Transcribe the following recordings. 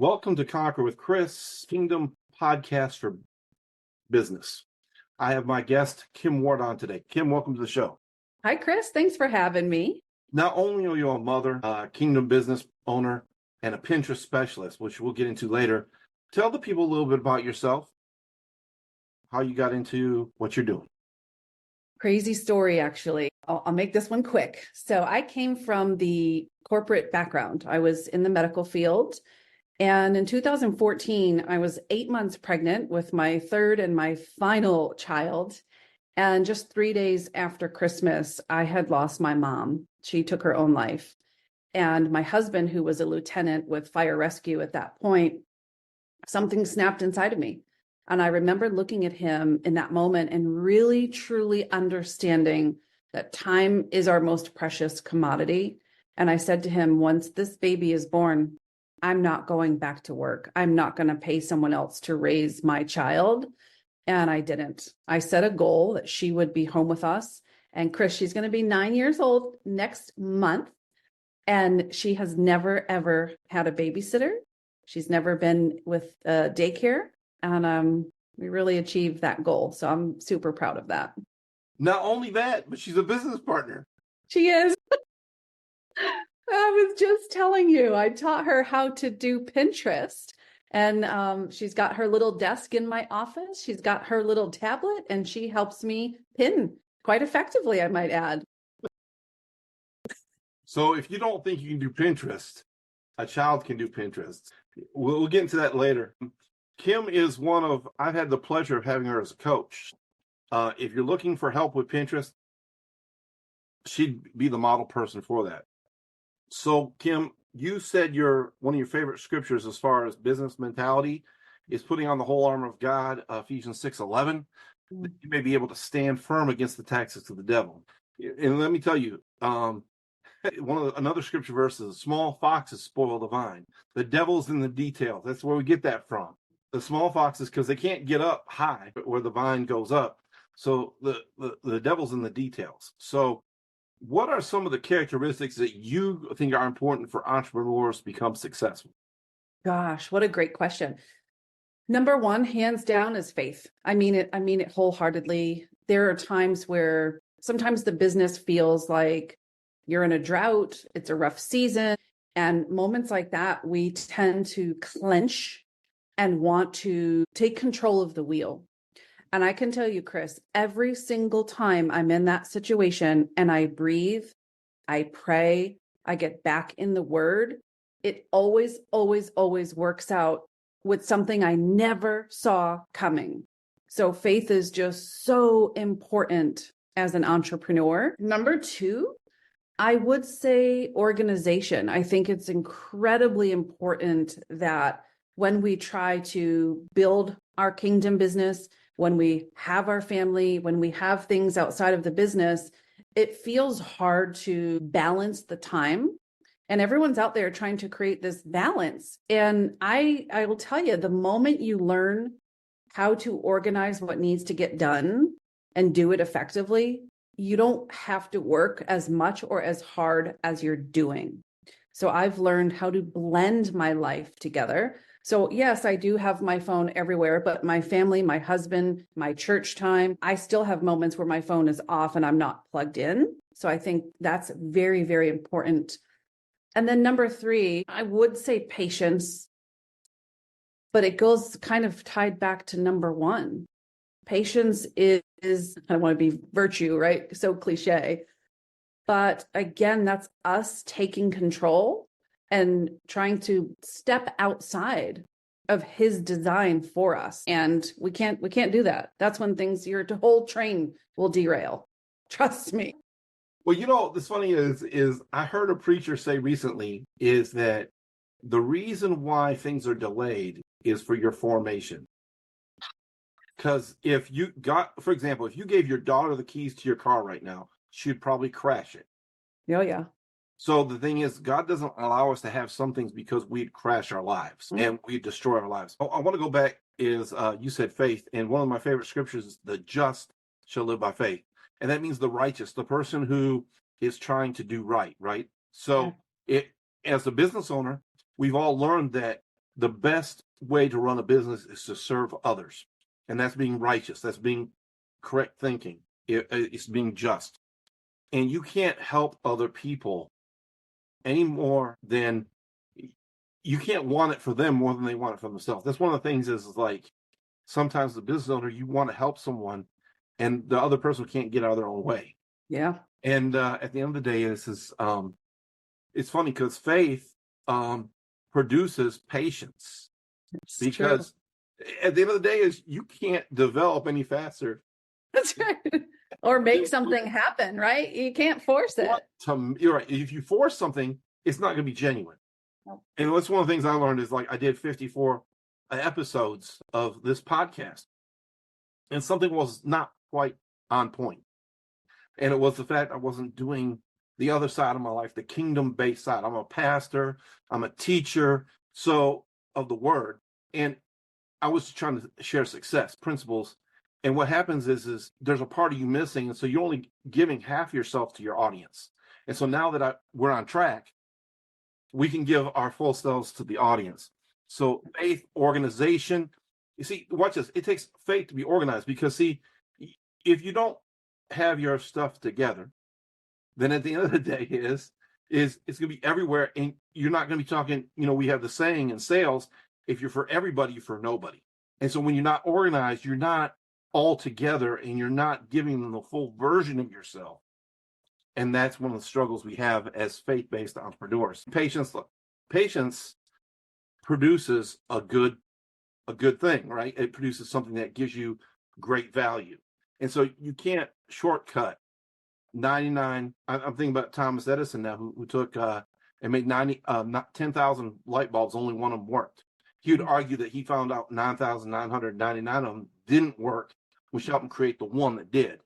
Welcome to Conquer with Chris, Kingdom Podcast for Business. I have my guest, Kim Ward, on today. Kim, welcome to the show. Hi, Chris. Thanks for having me. Not only are you a mother, a Kingdom business owner, and a Pinterest specialist, which we'll get into later, tell the people a little bit about yourself, how you got into what you're doing. Crazy story, actually. I'll make this one quick. So I came from the corporate background. I was in the medical field. And in 2014, I was 8 months pregnant with my third and my final child. And just 3 days after Christmas, I had lost my mom. She took her own life. And my husband, who was a lieutenant with fire rescue at that point, something snapped inside of me. And I remember looking at him in that moment and really, truly understanding that time is our most precious commodity. And I said to him, once this baby is born, I'm not going back to work. I'm not going to pay someone else to raise my child. And I didn't. I set a goal that she would be home with us. And Chris, she's going to be 9 years old next month. And she has never, ever had a babysitter. She's never been with daycare. And we really achieved that goal. So I'm super proud of that. Not only that, but she's a business partner. She is. I was just telling you, I taught her how to do Pinterest. And she's got her little desk in my office. She's got her little tablet, and she helps me pin quite effectively, I might add. So if you don't think you can do Pinterest, a child can do Pinterest. We'll get into that later. Kim is I've had the pleasure of having her as a coach. If you're looking for help with Pinterest, she'd be the model person for that. So Kim, you said one of your favorite scriptures as far as business mentality is putting on the whole armor of God, Ephesians 6:11. You may be able to stand firm against the tactics of the devil. And let me tell you, another scripture verse is, small foxes spoil the vine. The devil's in the details. That's where we get that from. The small foxes, because they can't get up high where the vine goes up. So the devil's in the details. So what are some of the characteristics that you think are important for entrepreneurs to become successful? Gosh, what a great question. Number one, hands down, is faith. I mean it wholeheartedly. There are times where sometimes the business feels like you're in a drought, it's a rough season. And moments like that, we tend to clench and want to take control of the wheel. And I can tell you, Chris, every single time I'm in that situation and I breathe, I pray, I get back in the word, it always, always, always works out with something I never saw coming. So faith is just so important as an entrepreneur. Number two, I would say organization. I think it's incredibly important that when we try to build our kingdom business, when we have our family, when we have things outside of the business, it feels hard to balance the time. And everyone's out there trying to create this balance. And I will tell you, the moment you learn how to organize what needs to get done and do it effectively, you don't have to work as much or as hard as you're doing. So I've learned how to blend my life together. So yes, I do have my phone everywhere, but my family, my husband, my church time, I still have moments where my phone is off and I'm not plugged in. So I think that's very, very important. And then number three, I would say patience, but it goes kind of tied back to number one. Patience is, I don't want to be virtue, right? So cliche. But again, that's us taking control and trying to step outside of his design for us. And we can't do that. That's when your whole train will derail. Trust me. Well, this funny is I heard a preacher say recently is that the reason why things are delayed is for your formation. Because for example, if you gave your daughter the keys to your car right now, she'd probably crash it. Oh, yeah. So the thing is, God doesn't allow us to have some things because we'd crash our lives and we'd destroy our lives. I want to go back you said faith. And one of my favorite scriptures is the just shall live by faith. And that means the righteous, the person who is trying to do right? So as a business owner, we've all learned that the best way to run a business is to serve others. And that's being righteous. That's being correct thinking. It's being just. And you can't help other people any more than you can't want it for them more than they want it for themselves. That's one of the things is like sometimes the business owner, you want to help someone and the other person can't get out of their own way. Yeah. And at the end of the day, it's funny because faith produces patience. It's Because at the end of the day is you can't develop any faster. That's right. Or make something happen, right? You can't force it. You're right. If you force something, it's not going to be genuine. Nope. And that's one of the things I learned is like I did 54 episodes of this podcast, and something was not quite on point. And it was the fact I wasn't doing the other side of my life, the kingdom-based side. I'm a pastor, I'm a teacher, so of the word. And I was trying to share success principles. And what happens is there's a part of you missing. And so you're only giving half yourself to your audience. And so now that we're on track, we can give our full selves to the audience. So faith, organization, you see, watch this. It takes faith to be organized because see, if you don't have your stuff together, then at the end of the day is it's going to be everywhere. And you're not going to be talking, we have the saying in sales, if you're for everybody, you're for nobody. And so when you're not organized, you're not all together and you're not giving them the full version of yourself. And that's one of the struggles we have as faith-based entrepreneurs. Patience produces a good thing, right? It produces something that gives you great value. And so you can't shortcut 99. I'm thinking about Thomas Edison now, who took and made 10,000 light bulbs, only one of them worked. He would argue that he found out 9,999 of them didn't work, which helped him create the one that did.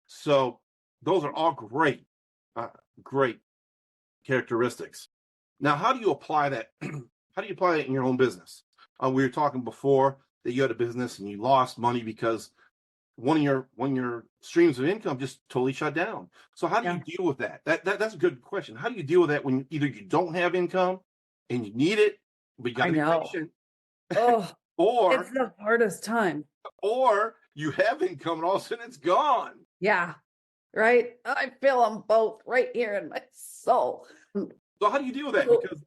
So those are all great characteristics. Now, how do you apply that? How do you apply that in your own business? We were talking before that you had a business and you lost money because one of your streams of income just totally shut down. So how do you deal with that? That's a good question. How do you deal with that when either you don't have income and you need it, but you got to be patient? Oh, or it's the hardest time. Or you have income and all of a sudden it's gone. Yeah. Right. I feel them both right here in my soul. So how do you deal with that? Because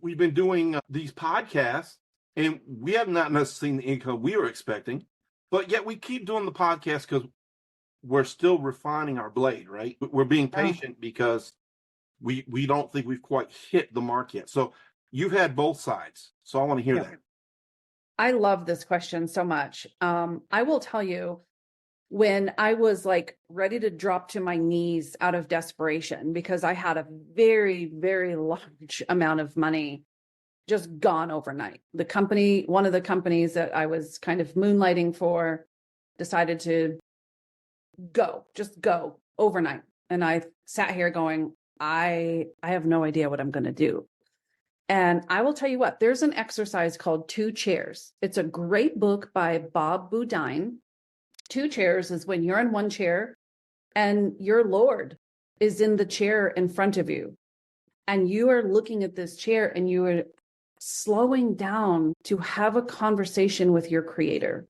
we've been doing these podcasts and we have not necessarily seen the income we were expecting, but yet we keep doing the podcast because we're still refining our blade, right? We're being patient because we don't think we've quite hit the mark yet. So you've had both sides. So I want to hear that. I love this question so much. I will tell you, when I was like ready to drop to my knees out of desperation because I had a very, very large amount of money just gone overnight. One of the companies that I was kind of moonlighting for decided to just go overnight. And I sat here going, I have no idea what I'm going to do. And I will tell you what, there's an exercise called 2 Chairs. It's a great book by Bob Boudin. 2 chairs is when you're in one chair and your Lord is in the chair in front of you. And you are looking at this chair and you are slowing down to have a conversation with your Creator.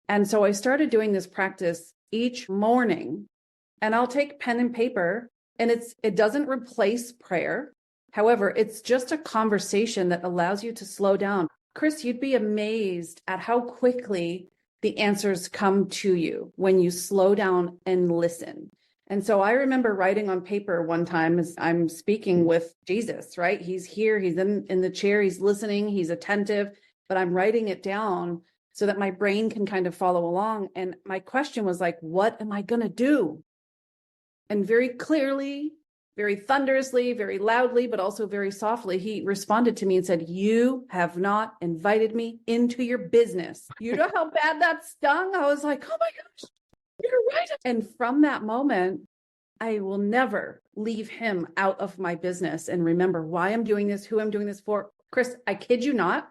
And so I started doing this practice each morning, and I'll take pen and paper, and it doesn't replace prayer. However, it's just a conversation that allows you to slow down. Chris, you'd be amazed at how quickly the answers come to you when you slow down and listen. And so I remember writing on paper one time as I'm speaking with Jesus, right? He's here, he's in the chair, he's listening, he's attentive, but I'm writing it down so that my brain can kind of follow along. And my question was like, what am I going to do? And very clearly, very thunderously, very loudly, but also very softly, he responded to me and said, you have not invited me into your business. You know how bad that stung? I was like, oh my gosh, you're right. And from that moment, I will never leave him out of my business and remember why I'm doing this, who I'm doing this for. Chris, I kid you not.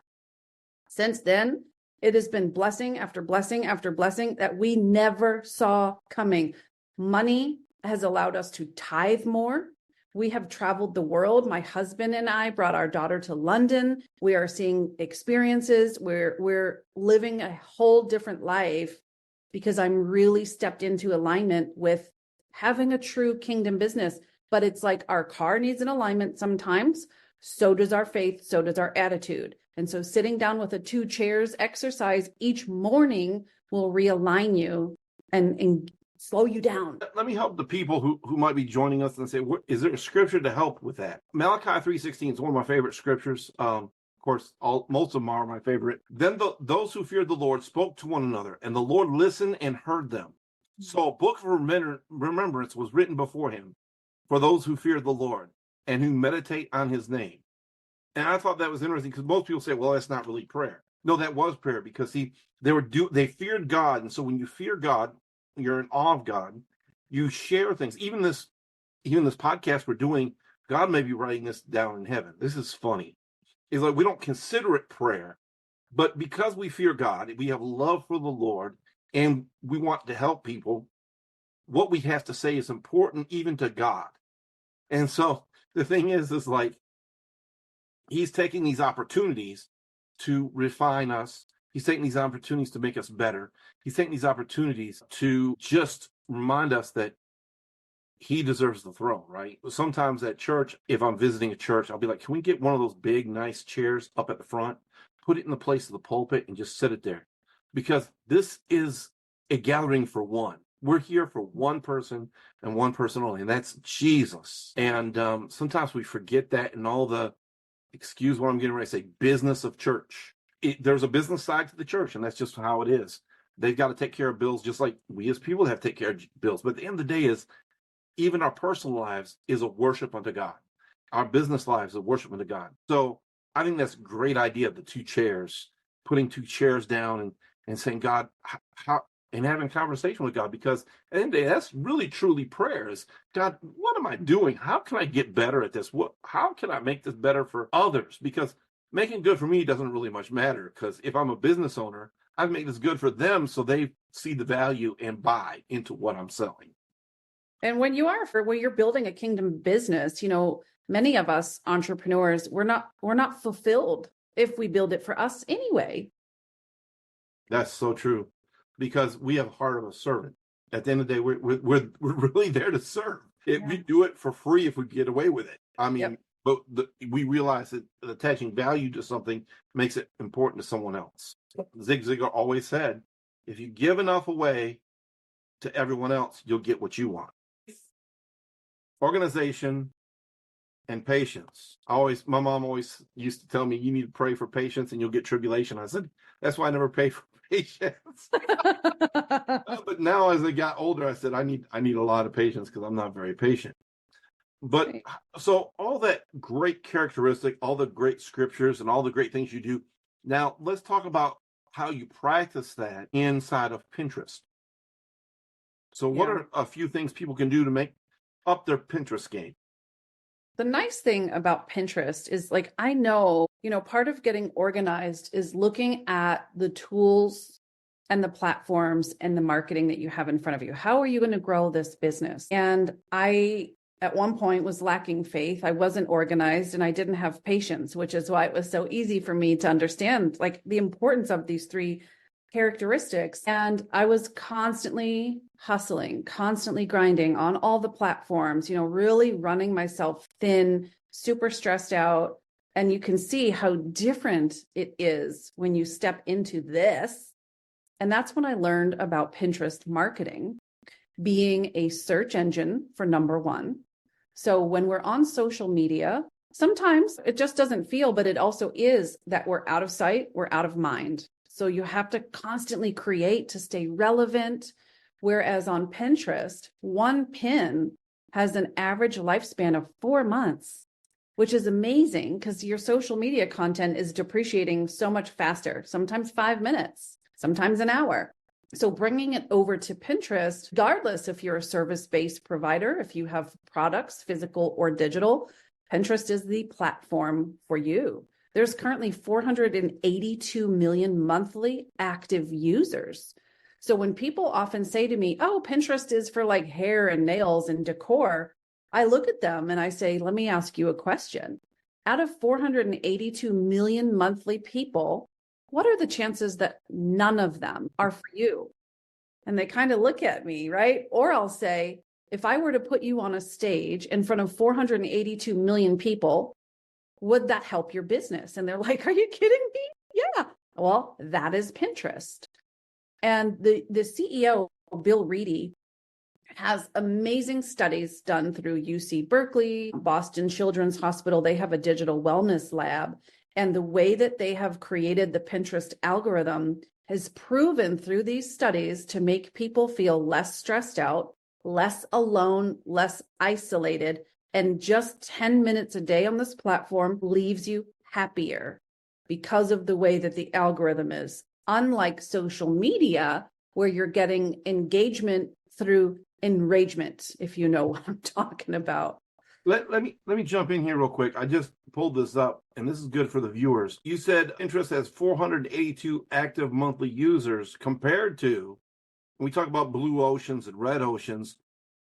Since then, it has been blessing after blessing after blessing that we never saw coming. Money has allowed us to tithe more. We have traveled the world. My husband and I brought our daughter to London. We are seeing experiences. We're living a whole different life because I'm really stepped into alignment with having a true kingdom business. But it's like our car needs an alignment sometimes. So does our faith. So does our attitude. And so sitting down with a 2 chairs exercise each morning will realign you and slow you down. Let me help the people who might be joining us and say, is there a scripture to help with that? Malachi 3:16 is one of my favorite scriptures. Of course, most of them are my favorite. Then those who feared the Lord spoke to one another, and the Lord listened and heard them. So a book of remembrance was written before him for those who feared the Lord and who meditate on his name. And I thought that was interesting because most people say, well, that's not really prayer. No, that was prayer because they feared God. And so when you fear God, you're in awe of God. You share things. Even this podcast we're doing, God may be writing this down in heaven. This is funny. It's like we don't consider it prayer, but because we fear God, we have love for the Lord, and we want to help people. What we have to say is important even to God. And so the thing is like he's taking these opportunities to refine us. He's taking these opportunities to make us better. He's taking these opportunities to just remind us that he deserves the throne, right? Sometimes at church, if I'm visiting a church, I'll be like, can we get one of those big, nice chairs up at the front, put it in the place of the pulpit and just sit it there? Because this is a gathering for one. We're here for one person and one person only, and that's Jesus. And sometimes we forget that in all the, excuse what I'm getting ready to say, business of church. There's a business side to the church, and that's just how it is. They've got to take care of bills just like we as people have to take care of bills. But at the end of the day is even our personal lives is a worship unto God. Our business lives is a worship unto God. So I think that's a great idea, the 2 chairs, putting 2 chairs down and saying, God, how, and having a conversation with God, because at the end of the day, that's really truly prayer is, God, what am I doing? How can I get better at this? How can I make this better for others? Because making good for me doesn't really much matter, because if I'm a business owner, I make this good for them so they see the value and buy into what I'm selling. And when you're building a kingdom business, many of us entrepreneurs, we're not fulfilled if we build it for us anyway. That's so true, because we have a heart of a servant. At the end of the day, we're really there to serve. We do it for free if we get away with it. I mean, yep. But we realize that attaching value to something makes it important to someone else. Zig Ziglar always said, if you give enough away to everyone else, you'll get what you want. Organization and patience. My mom always used to tell me, you need to pray for patience and you'll get tribulation. I said, that's why I never pray for patience. But now as I got older, I said, I need a lot of patience because I'm not very patient. But right. So all that great characteristic, all the great scriptures and all the great things you do. Now let's talk about how you practice that inside of Pinterest. So what are a few things people can do to make up their Pinterest game? The nice thing about Pinterest is, like, I know, part of getting organized is looking at the tools and the platforms and the marketing that you have in front of you. How are you going to grow this business? And I, at one point, was lacking faith. I wasn't organized and I didn't have patience, which is why it was so easy for me to understand, like, the importance of these 3 characteristics. And I was constantly hustling, constantly grinding on all the platforms, really running myself thin, super stressed out. And you can see how different it is when you step into this. And that's when I learned about Pinterest marketing being a search engine for number 1. So when we're on social media, sometimes it just doesn't feel, but it also is that we're out of sight, we're out of mind. So you have to constantly create to stay relevant. Whereas on Pinterest, 1 pin has an average lifespan of 4 months, which is amazing because your social media content is depreciating so much faster, sometimes 5 minutes, sometimes an hour. So bringing it over to Pinterest, regardless if you're a service-based provider, if you have products, physical or digital, Pinterest is the platform for you. There's currently 482 million monthly active users. So when people often say to me, oh, Pinterest is for like hair and nails and decor, I look at them and I say, let me ask you a question. Out of 482 million monthly people, what are the chances that none of them are for you? And they kind of look at me, right? Or I'll say, if I were to put you on a stage in front of 482 million people, would that help your business? And they're like, are you kidding me? Yeah. Well, that is Pinterest. And the CEO, Bill Reedy, has amazing studies done through UC Berkeley, Boston Children's Hospital. They have a digital wellness lab. And the way that they have created the Pinterest algorithm has proven through these studies to make people feel less stressed out, less alone, less isolated. And just 10 minutes a day on this platform leaves you happier because of the way that the algorithm is. Unlike social media, where you're getting engagement through enragement, if you know what I'm talking about. Let me jump in here real quick. I just pulled this up, and this is good for the viewers. You said Pinterest has 482 active monthly users compared to, when we talk about blue oceans and red oceans,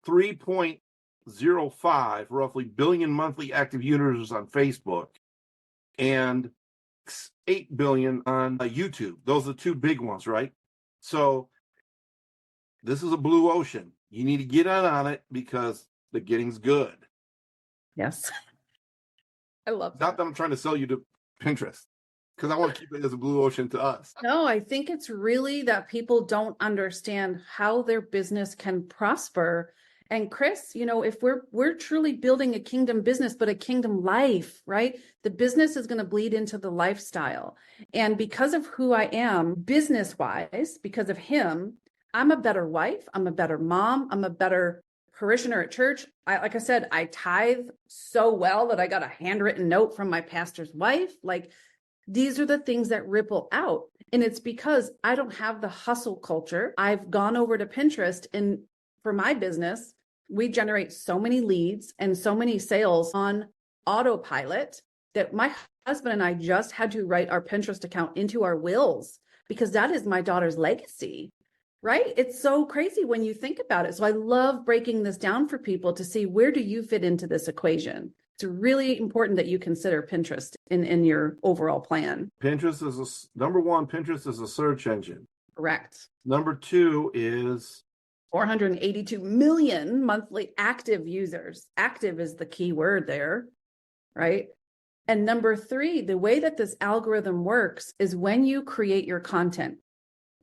3.05 roughly billion monthly active users on Facebook and 8 billion on YouTube. Those are the two big ones, right? So this is a blue ocean. You need to get on it because the getting's good. Yes. I love Not that I'm trying to sell you to Pinterest, because I want to keep it as a blue ocean to us. No, I think it's really that people don't understand how their business can prosper. And Chris, if we're truly building a kingdom business, but a kingdom life, right? The business is going to bleed into the lifestyle. And because of who I am business-wise, because of him, I'm a better wife. I'm a better mom. I'm a better parishioner at church. Like I said, I tithe so well that I got a handwritten note from my pastor's wife. Like, these are the things that ripple out. And it's because I don't have the hustle culture. I've gone over to Pinterest, and for my business, we generate so many leads and so many sales on autopilot that my husband and I just had to write our Pinterest account into our wills because that is my daughter's legacy. Right? It's so crazy when you think about it. So I love breaking this down for people to see, where do you fit into this equation? It's really important that you consider Pinterest in your overall plan. Pinterest is number one. Pinterest is a search engine. Correct. Number two is 482 million monthly active users. Active is the key word there, right? And number three, the way that this algorithm works is when you create your content.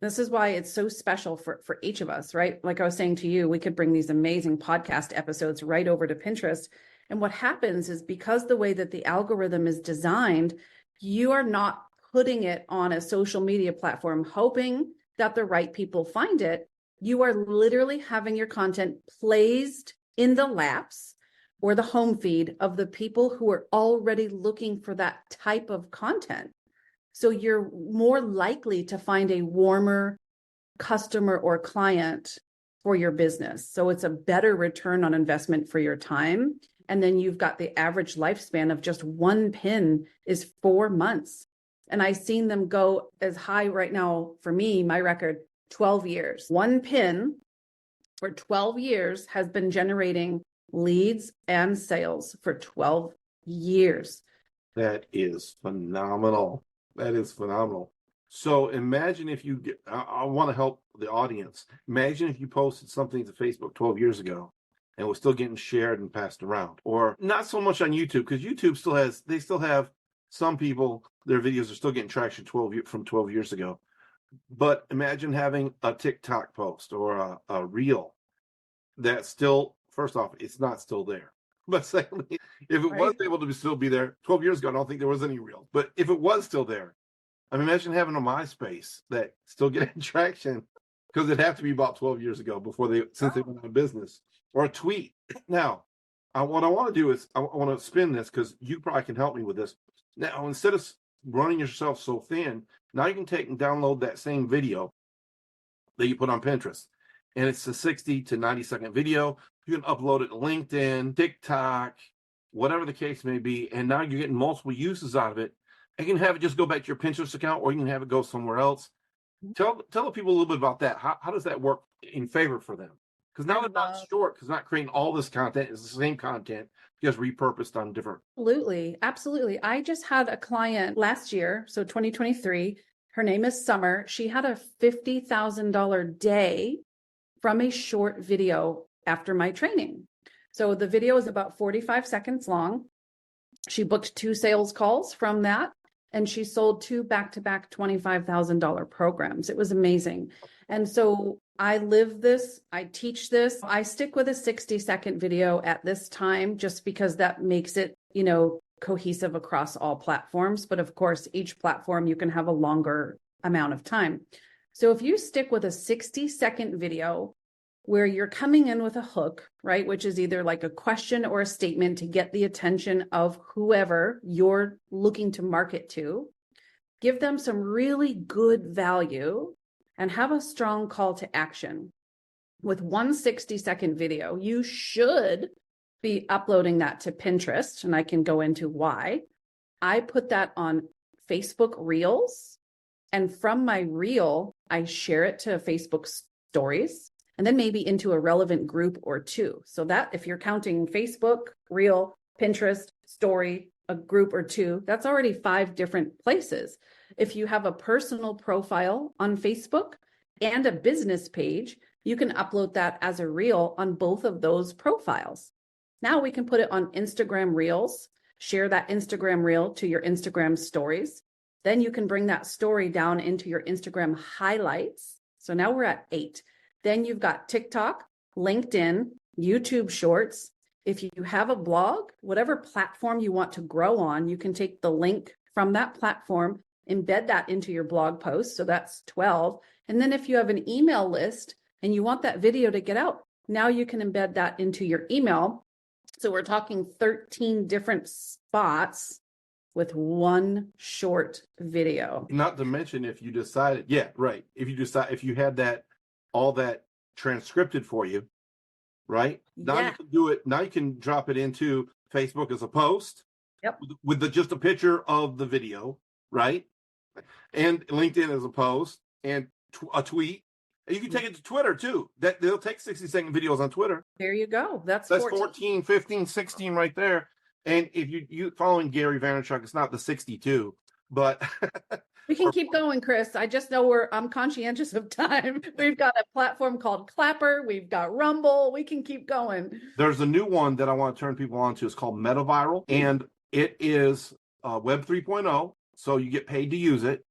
This is why it's so special for each of us, right? Like I was saying to you, we could bring these amazing podcast episodes right over to Pinterest. And what happens is, because the way that the algorithm is designed, you are not putting it on a social media platform hoping that the right people find it. You are literally having your content placed in the laps or the home feed of the people who are already looking for that type of content. So you're more likely to find a warmer customer or client for your business. So it's a better return on investment for your time. And then you've got the average lifespan of just one pin is 4 months. And I've seen them go as high right now, for me, my record, 12 years. One pin for 12 years has been generating leads and sales for 12 years. That is phenomenal. That is phenomenal. So imagine if you get, I want to help the audience. Imagine if you posted something to Facebook 12 years ago and was still getting shared and passed around. Or not so much on YouTube, because YouTube still have some people, their videos are still getting traction from 12 years ago. But imagine having a TikTok post or a reel that's still, first off, it's not still there. But secondly, if it was able to still be there 12 years ago, I don't think there was any reels. But if it was still there, I mean, imagine having a MySpace that still getting traction, because it'd have to be about 12 years ago since they went out of business, or a tweet. Now, what I want to do is I want to spin this, because you probably can help me with this. Now, instead of running yourself so thin, now you can take and download that same video that you put on Pinterest. And it's a 60 to 90-second video. You can upload it to LinkedIn, TikTok, whatever the case may be. And now you're getting multiple uses out of it. And you can have it just go back to your Pinterest account, or you can have it go somewhere else. Tell the people a little bit about that. How does that work in favor for them? Because now I they're not love- short, because not creating all this content. It's the same content, just repurposed on different. Absolutely. Absolutely. I just had a client last year, so 2023. Her name is Summer. She had a $50,000 day from a short video after my training. So the video is about 45 seconds long. She booked 2 sales calls from that, and she sold 2 back-to-back $25,000 programs. It was amazing. And so I live this, I teach this. I stick with a 60-second video at this time, just because that makes it, cohesive across all platforms. But of course, each platform, you can have a longer amount of time. So if you stick with a 60-second video where you're coming in with a hook, right, which is either like a question or a statement to get the attention of whoever you're looking to market to, give them some really good value, and have a strong call to action. With one 60-second video, you should be uploading that to Pinterest, and I can go into why. I put that on Facebook Reels, and from my reel, I share it to Facebook Stories, and then maybe into a relevant group or 2. So that, if you're counting Facebook, Reel, Pinterest, Story, a group or 2, that's already 5 different places. If you have a personal profile on Facebook and a business page, you can upload that as a reel on both of those profiles. Now we can put it on Instagram Reels, share that Instagram reel to your Instagram stories. Then you can bring that story down into your Instagram highlights. So now we're at 8. Then you've got TikTok, LinkedIn, YouTube Shorts. If you have a blog, whatever platform you want to grow on, you can take the link from that platform, embed that into your blog post. So that's 12. And then if you have an email list and you want that video to get out, now you can embed that into your email. So we're talking 13 different spots with one short video. Not to mention, if you decided, if you had that, all that transcripted for you, right? Now you can do it. Now you can drop it into Facebook as a post. Yep. With just a picture of the video, right? And LinkedIn as a post and a tweet. And you can take it to Twitter too. That they'll take 60-second videos on Twitter. There you go. That's 14, 15, 16 right there. And if you following Gary Vaynerchuk, it's not the 62, but we can keep going, Chris. I just know I'm conscientious of time. We've got a platform called Clapper. We've got Rumble. We can keep going. There's a new one that I want to turn people on to. It's called MetaViral, and it is Web 3.0. So you get paid to use it.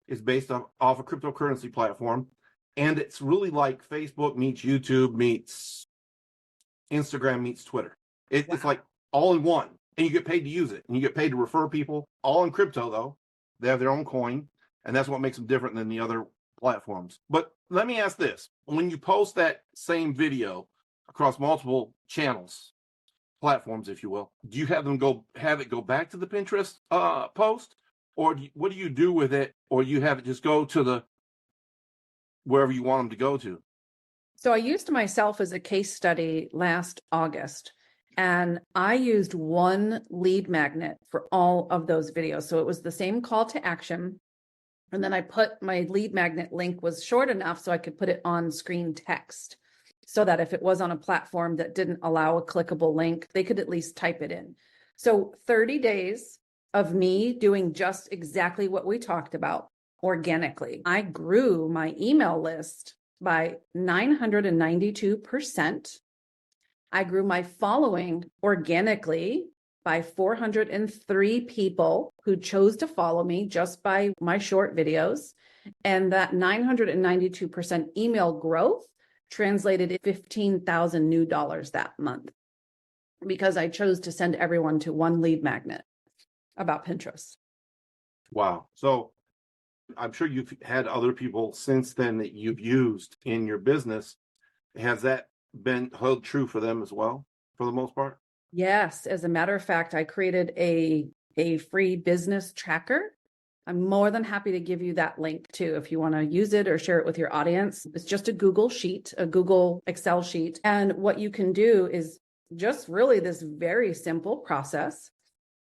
It's based off a cryptocurrency platform. And it's really like Facebook meets YouTube meets Instagram meets Twitter. It's like all in one. And you get paid to use it. And you get paid to refer people. All in crypto, though. They have their own coin. And that's what makes them different than the other platforms. But let me ask this. When you post that same video across multiple channels, platforms, if you will, do you have it go back to the Pinterest post? Or what do you do with it? Or you have it just go to the wherever you want them to go to? So I used myself as a case study last August, and I used one lead magnet for all of those videos. So it was the same call to action. And then I put my lead magnet link was short enough so I could put it on screen text, so that if it was on a platform that didn't allow a clickable link, they could at least type it in. So 30 days of me doing just exactly what we talked about organically. I grew my email list by 992%. I grew my following organically by 403 people who chose to follow me just by my short videos. And that 992% email growth translated to $15,000 new dollars that month, because I chose to send everyone to one lead magnet about Pinterest. Wow. So I'm sure you've had other people since then that you've used in your business. Has that been held true for them as well, for the most part? Yes. As a matter of fact, I created a free business tracker. I'm more than happy to give you that link too, if you want to use it or share it with your audience. It's just a Google sheet, a Google Excel sheet. And what you can do is just really this very simple process.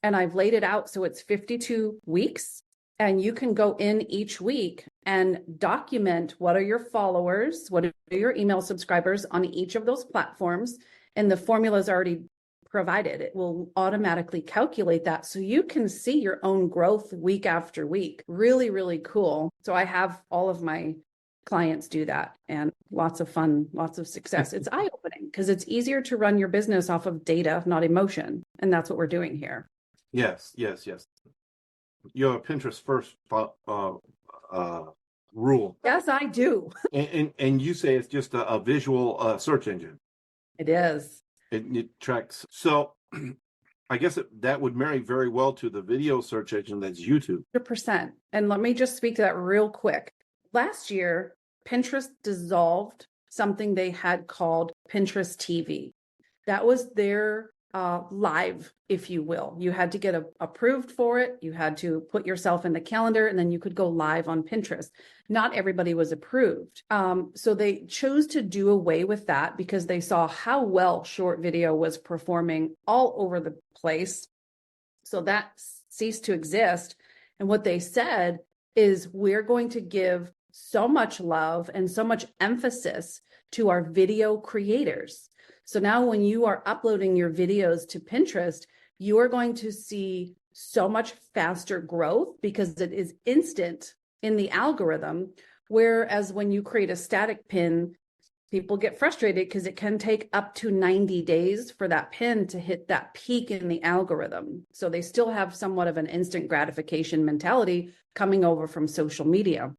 And I've laid it out so it's 52 weeks. And you can go in each week and document what are your followers, what are your email subscribers on each of those platforms. And the formula is already provided. It will automatically calculate that so you can see your own growth week after week. Really, really cool. So I have all of my clients do that, and lots of fun, lots of success. It's eye-opening because it's easier to run your business off of data, not emotion. And that's what we're doing here. Yes. You're a Pinterest first rule. Yes, I do. And you say it's just a visual search engine. It is. It tracks. So I guess that would marry very well to the video search engine that's YouTube. 100%. And let me just speak to that real quick. Last year, Pinterest dissolved something they had called Pinterest TV. That was their live, if you will. You had to get approved for it. You had to put yourself in the calendar, and then you could go live on Pinterest. Not everybody was approved. So they chose to do away with that because they saw how well short video was performing all over the place. So that ceased to exist. And what they said is, we're going to give so much love and so much emphasis to our video creators. So now when you are uploading your videos to Pinterest, you are going to see so much faster growth because it is instant in the algorithm. Whereas when you create a static pin, people get frustrated because it can take up to 90 days for that pin to hit that peak in the algorithm. So they still have somewhat of an instant gratification mentality coming over from social media.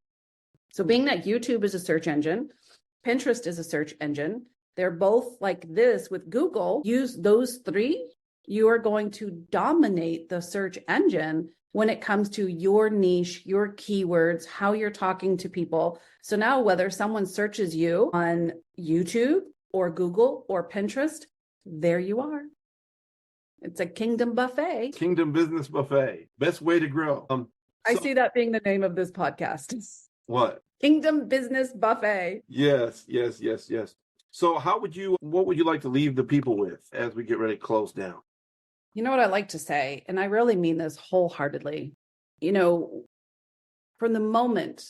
So being that YouTube is a search engine, Pinterest is a search engine, they're both like this with Google. Use those three, you are going to dominate the search engine when it comes to your niche, your keywords, how you're talking to people. So now whether someone searches you on YouTube or Google or Pinterest, there you are. It's a kingdom buffet. Kingdom business buffet. Best way to grow. I see that being the name of this podcast. What? Kingdom business buffet. Yes. So what would you like to leave the people with as we get ready to close down? You know what I like to say, and I really mean this wholeheartedly, from the moment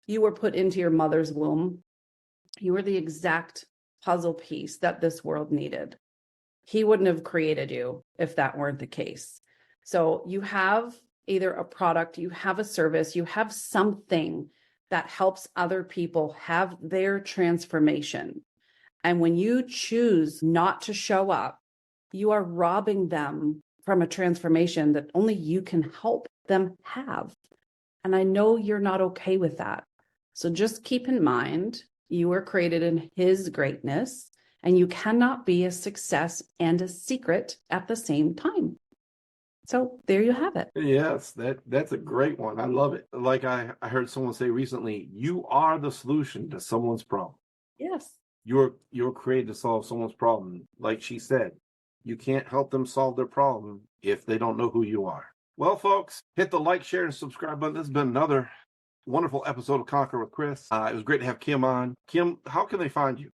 you were put into your mother's womb, you were the exact puzzle piece that this world needed. He wouldn't have created you if that weren't the case. So you have either a product, you have a service, you have something that helps other people have their transformation. And when you choose not to show up, you are robbing them from a transformation that only you can help them have. And I know you're not okay with that. So just keep in mind, you were created in His greatness, and you cannot be a success and a secret at the same time. So there you have it. Yes, that's a great one. I love it. Like I heard someone say recently, you are the solution to someone's problem. Yes. You're created to solve someone's problem. Like she said, you can't help them solve their problem if they don't know who you are. Well, folks, hit the like, share, and subscribe button. This has been another wonderful episode of Conquer with Chris. It was great to have Kim on. Kim, how can they find you?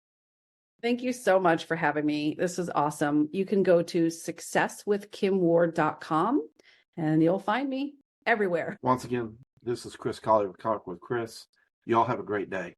Thank you so much for having me. This is awesome. You can go to successwithkimward.com and you'll find me everywhere. Once again, this is Chris Collier with Conquer with Chris. Y'all have a great day.